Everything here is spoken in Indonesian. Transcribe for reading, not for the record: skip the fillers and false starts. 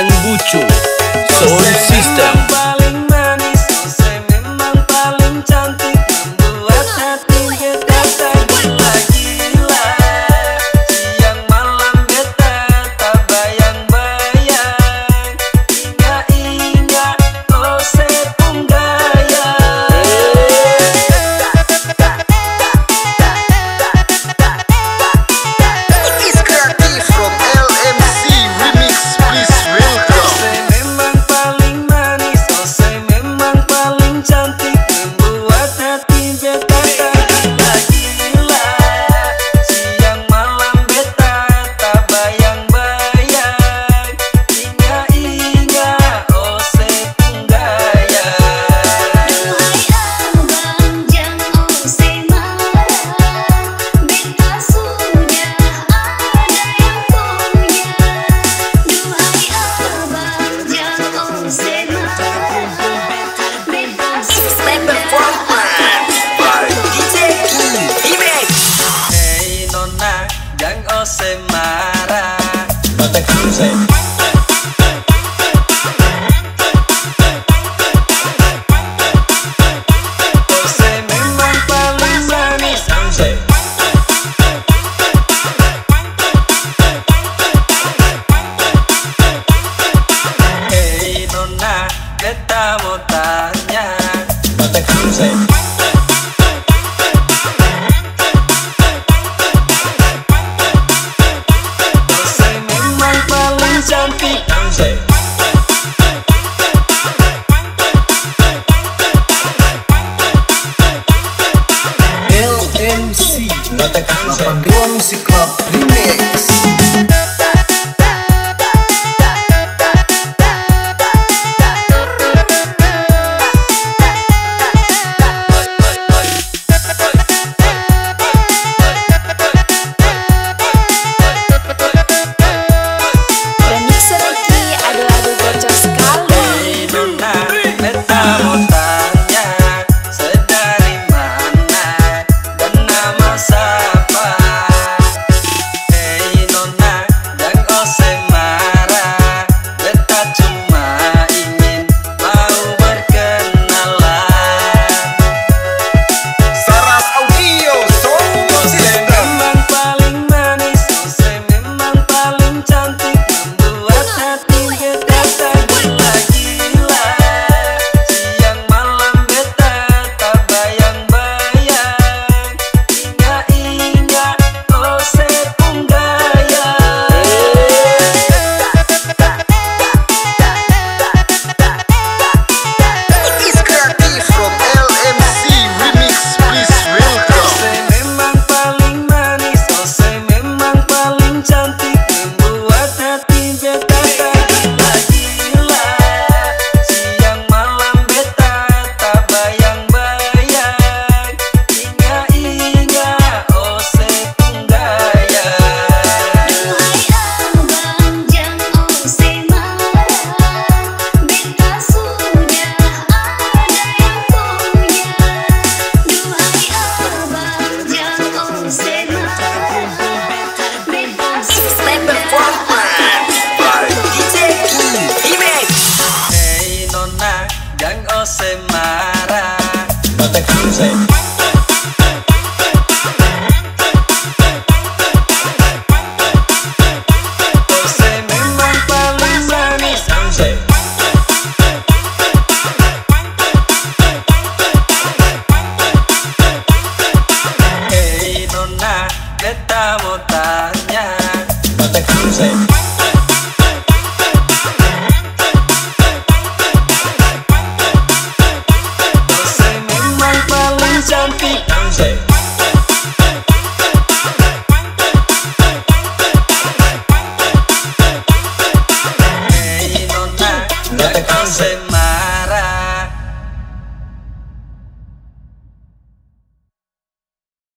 Ian Bucu Sound System. Paling manis, Ose memang paling cantik, membuat hati beta tergila-gila. Siang malam beta tak bayang-bayang, ingat-ingat Ose punggaya. It's creative from LMC Remix, please welcome. Ose memang paling manis, Ose memang paling cantik, membuat hati beta tergila-gila. Siang malam beta tak bayang-bayang, ingat-ingat Ose punggaya. Duhai abang jangan Ose marah, beta sudah ada yang punya. Duhai abang jangan Ose marah, beta sudah By DJ Image. Hei nona, jangan Ose marah. Ose memang paling manis. Hei nona, beta mau tanya, Ose memang paling cantik. LMC 82 Music Club Remix. Remix Ricky, aduh bocor sekali. Hei nona, beta mau tanya, sedari mana dan nama siapa? Hei nona, jangan Ose marah, beta cuma ingin mau berkenalan. Saras Audio Sound Ose System. memang paling manis, Ose memang paling cantik, membuat hati beta tergila-gila. Siang malam beta tak bayang-bayang, ingat-ingat Ose punggaya. It's creative from LMC Remix, please welcome. Ose memang paling manis, Ose memang paling cantik, membuat hati beta tergila-gila. Siang malam beta tak bayang-bayang, ingat-ingat Ose punggaya. Duhai abang jangan Ose marah, beta sudah ada yang punya. Duhai abang jangan Ose marah, beta sudah By DJ Image. Hei nona, jangan Ose marah. Ose memang paling manis. Hei nona, beta mau tanya, Ose memang paling cantik. Hei nona, jangan Ose marah.